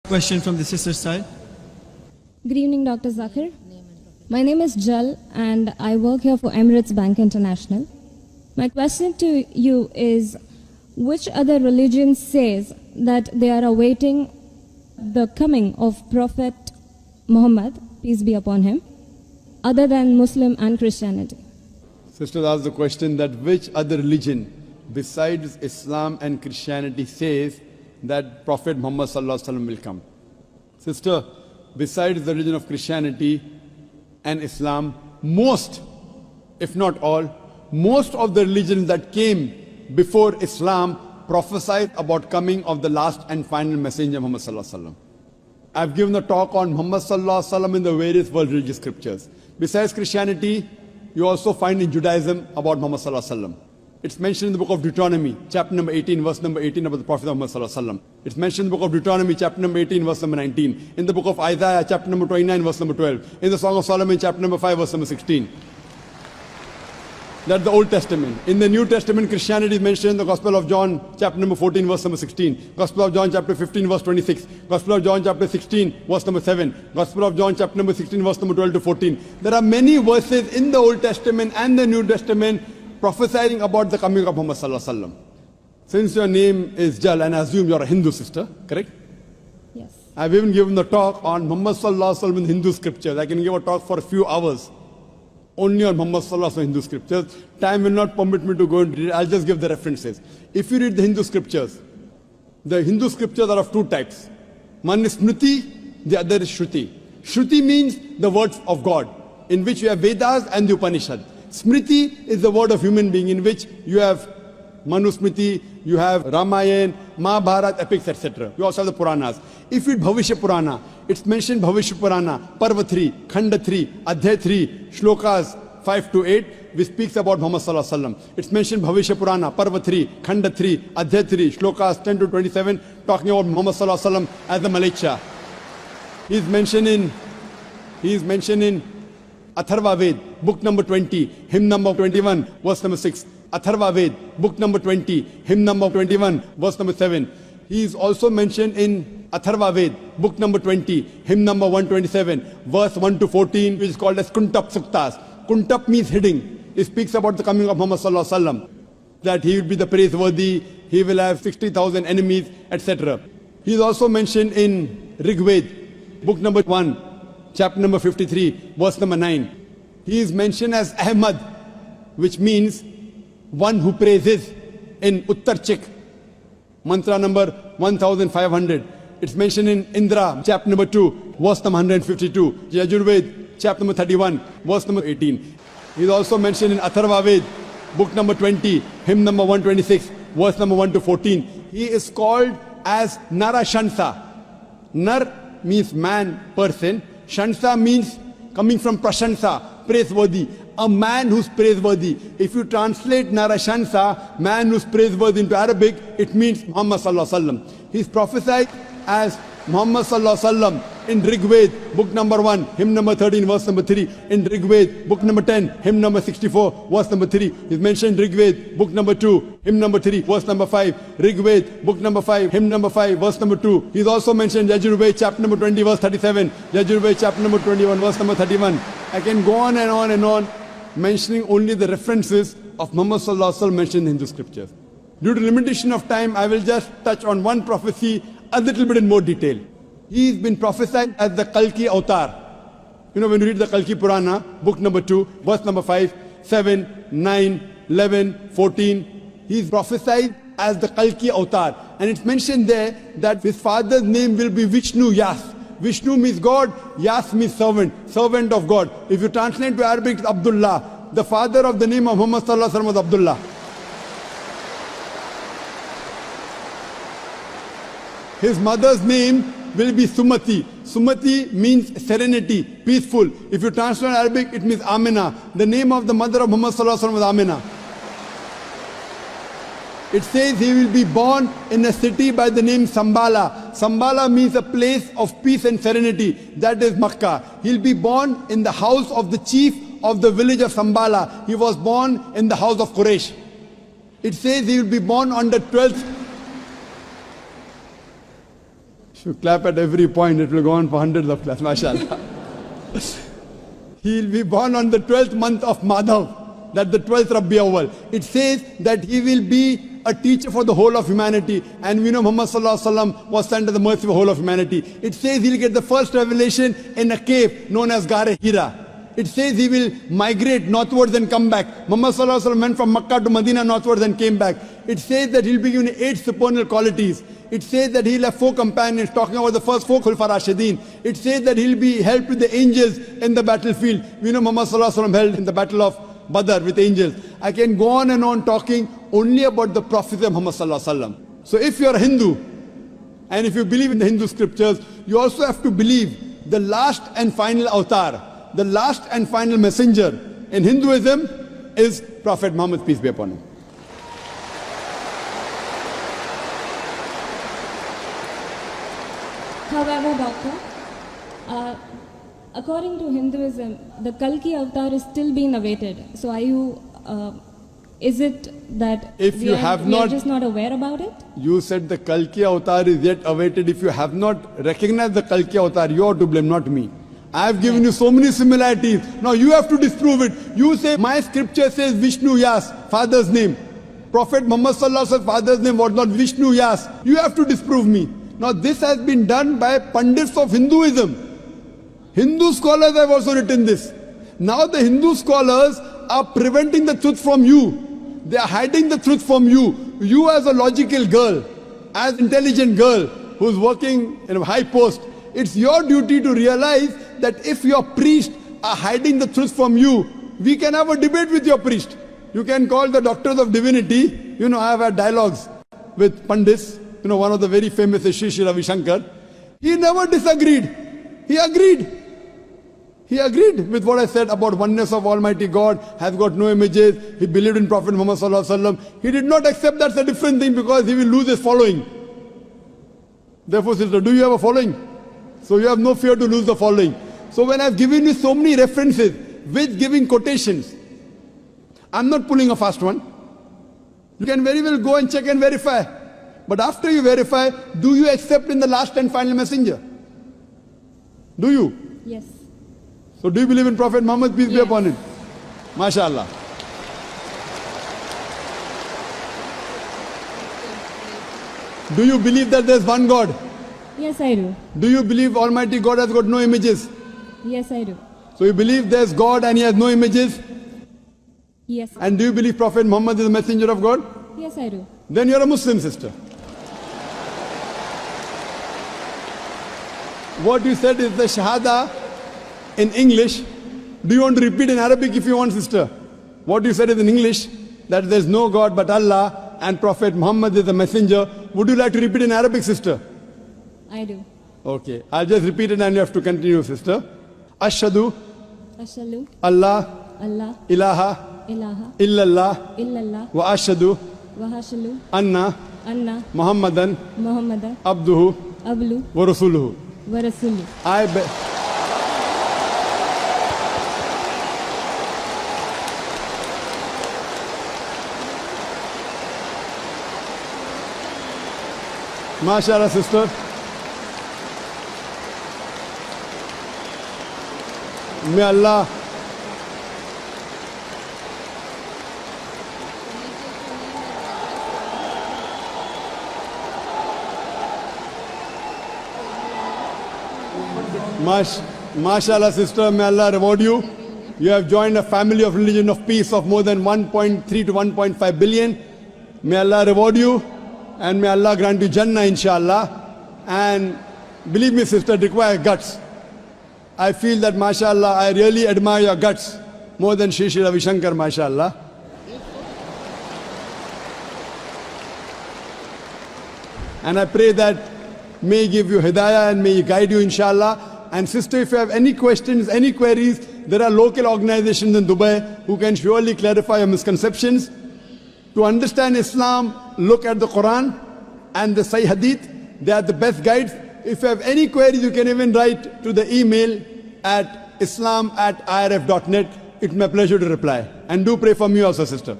Question from the sister's side. Good evening, Dr. Zakir. My name is Jal and I work here for Emirates Bank International. My question to you is, which other religion says that they are awaiting the coming of Prophet Muhammad, peace be upon him, other than Muslim and Christianity? Sisters asked the question that which other religion besides Islam and Christianity says that Prophet Muhammad Sallallahu Alaihi Wasallam will come. Sister, besides the religion of Christianity and Islam, most, if not all, most of the religions that came before Islam prophesied about coming of the last and final messenger Muhammad Sallallahu Alaihi Wasallam. I've given a talk on Muhammad Sallallahu Alaihi Wasallam in the various world religious scriptures. Besides Christianity, you also find in Judaism about Muhammad Sallallahu Alaihi Wasallam. It's mentioned in the book of Deuteronomy, chapter number 18, verse number 18 about the Prophet Muhammad Sallallahu Alaihi Wasallam. It's mentioned in the book of Deuteronomy, chapter number 18, verse number 19. In the book of Isaiah, chapter number 29, verse number 12. In the Song of Solomon, chapter number 5, verse number 16. That's the Old Testament. In the New Testament, Christianity is mentioned in the Gospel of John, chapter number 14, verse number 16. Gospel of John, chapter 15, verse 26. Gospel of John, chapter 16, verse number 7. Gospel of John, chapter number 16, verse number 12 to 14. There are many verses in the Old Testament and the New Testament prophesying about the coming of Muhammad Sallallahu Alaihi Wasallam. Since your name is Jal, and I assume you're a Hindu sister, correct? Yes. I've even given a talk on Muhammad Sallallahu Alaihi Wasallam in Hindu scriptures. I can give a talk for a few hours only on Muhammad Sallallahu Alaihi Wasallam Hindu scriptures. Time will not permit me to go into it. I'll just give the references. If you read the Hindu scriptures are of two types. One is Smriti, the other is Shruti. Shruti means the words of God, in which you have Vedas and the Upanishad. Smriti is the word of human being, in which you have Manusmriti, you have Ramayana, Mahabharata, epics, etc. You also have the Puranas. If you read Bhavishya Purana, it's mentioned Bhavishya Purana, Parva 3, Khanda 3, Adhyay 3, Shlokas 5 to 8, which speaks about Muhammad Sallallahu Alaihi Wasallam. It's mentioned Bhavishya Purana, Parva 3, Khanda 3, Adhyay 3, Shlokas 10 to 27, talking about Muhammad Sallallahu Alaihi Wasallam as the Malaika. He is mentioned in Atharva Ved, book number 20, hymn number 21, verse number 6. Atharva Ved, book number 20, hymn number 21, verse number 7. He is also mentioned in Atharva Ved, book number 20, hymn number 127, verse 1 to 14, which is called as Kuntap Suktas. Kuntap means hiding. It speaks about the coming of Muhammad Sallallahu Alaihi Wasallam, that he will be the praiseworthy, he will have 60,000 enemies, etc. He is also mentioned in Rig Ved, book number 1, chapter number 53, verse number 9. He is mentioned as Ahmad, which means one who praises, in Uttar Chik, mantra number 1500. It's mentioned in Indra, chapter number 2, verse number 152. Yajurved, chapter number 31, verse number 18. He is also mentioned in Atharva Ved, book number 20, hymn number 126, verse number 1 to 14. He is called as Narashansa. Nar means man, person. Shansa means coming from Prashansa, praiseworthy. A man who's praiseworthy. If you translate Narashansa, man who's praiseworthy, into Arabic, it means Muhammad Sallallahu Alaihi Wasallam. He's prophesied as Muhammad Sallallahu Alaihi Wasallam in Rig Ved, book number 1, hymn number 13, verse number 3. In Rig Ved, book number 10, hymn number 64, verse number 3. He's mentioned Rig Ved, book number 2, hymn number 3, verse number 5. Rig Ved, book number 5, hymn number 5, verse number 2. He's also mentioned Yajurved, chapter number 20, verse 37. Yajurved, chapter number 21, verse number 31. I can go on and on and on, mentioning only the references of Muhammad Sallallahu Alaihi Wasallam mentioned in Hindu scriptures. Due to limitation of time, I will just touch on one prophecy a little bit in more detail. He's been prophesied as the Kalki Avatar. You know, when you read the Kalki Purana, book number 2, verse number 5, 7, 9, 11, 14, he's prophesied as the Kalki Avatar. And it's mentioned there that his father's name will be Vishnu Yas. Vishnu means God, Yas means servant, servant of God. If you translate to Arabic, it's Abdullah. The father of the name of Muhammad Sallallahu Alaihi Wasallam was Abdullah. His mother's name will be Sumati. Sumati means serenity, peaceful. If you translate Arabic, it means Amina. The name of the mother of Muhammad Sallallahu Alaihi Wasallam was Amina. It says he will be born in a city by the name Sambala. Sambala means a place of peace and serenity. That is Makkah. He'll be born in the house of the chief of the village of Sambala. He was born in the house of Quraysh. It says he will be born on the 12th If you clap at every point, it will go on for hundreds of claps, mashallah. He will be born on the 12th month of Madhav, that's the 12th Rabi Awwal. It says that he will be a teacher for the whole of humanity. And we know Muhammad Sallallahu Alaihi Wasallam was sent to the mercy of the whole of humanity. It says he will get the first revelation in a cave known as Gare Hira. It says he will migrate northwards and come back. Muhammad Sallallahu Alaihi Wasallam went from Makkah to Medina northwards and came back. It says that he'll be given 8 supernal qualities. It says that he'll have 4 companions, talking about the first 4 Khulfa Rashidin. It says that he'll be helped with the angels in the battlefield. We know Muhammad Sallallahu Alaihi Wasallam held in the battle of Badr with angels. I can go on and on talking only about the Prophet of Muhammad Sallallahu Alaihi Wasallam. So if you're a Hindu, and if you believe in the Hindu scriptures, you also have to believe the last and final avatar, the last and final messenger in Hinduism is Prophet Muhammad, peace be upon him. However, Doctor, according to Hinduism, the Kalki avatar is still being awaited. So are you, is it that If you have not- just not aware about it? You said the Kalki avatar is yet awaited. If you have not recognized the Kalki avatar, you are to blame, not me. I have given you so many similarities. Now you have to disprove it. You say, my scripture says Vishnu Yas, father's name. Prophet Muhammad Sallallahu Alaihi Wasallam's father's name was not Vishnu Yas. You have to disprove me. Now this has been done by Pandits of Hinduism. Hindu scholars have also written this. Now the Hindu scholars are preventing the truth from you. They are hiding the truth from you. You as a logical girl, as intelligent girl who's working in a high post, it's your duty to realize that if your priests are hiding the truth from you, we can have a debate with your priest. You can call the doctors of divinity. You know, I have had dialogues with Pandits. You know, one of the very famous is Sri Ravi Shankar. He never disagreed. He agreed. He agreed with what I said about oneness of Almighty God, has got no images. He believed in Prophet Muhammad Sallallahu Alaihi Wasallam. He did not accept that's a different thing because he will lose his following. Therefore, sister, do you have a following? So you have no fear to lose the following. So when I've given you so many references with giving quotations, I'm not pulling a fast one. You can very well go and check and verify. But after you verify, do you accept in the last and final messenger? Do you? Yes. So do you believe in Prophet Muhammad, peace be upon him? MashaAllah. Do you believe that there's one God? Yes, I do. Do you believe Almighty God has got no images? Yes, I do. So you believe there's God and he has no images? Yes. And do you believe Prophet Muhammad is the messenger of God? Yes, I do. Then you're a Muslim, sister. What you said is the Shahada in English. Do you want to repeat in Arabic if you want, sister? What you said is in English, that there's no God but Allah and Prophet Muhammad is the messenger. Would you like to repeat in Arabic, sister? I do. Okay, I'll just repeat it and you have to continue, sister. Ashhadu Ashhadu Allah Allah ilaha ilaha illallah illallah wa ashhadu wa ashhadu anna anna Muhammadan Muhammadan abduhu ablu wa rasuluhu. wa rasuluh. MashaAllah, sister. May Allah MashaAllah, sister, may Allah reward you. You have joined a family of religion of peace of more than 1.3 to 1.5 billion. May Allah reward you and may Allah grant you Jannah, inshallah. And believe me, sister, it requires guts. I feel that, mashallah, I really admire your guts more than Shri Ravi Shankar, mashallah. And I pray that may He give you hidayah and may He guide you, inshallah. And sister, if you have any questions, any queries, there are local organizations in Dubai who can surely clarify your misconceptions. To understand Islam, look at the Quran and the Sahih Hadith. They are the best guides. If you have any queries, you can even write to the email at islam@irf.net. It's my pleasure to reply. And do pray for me also, sister.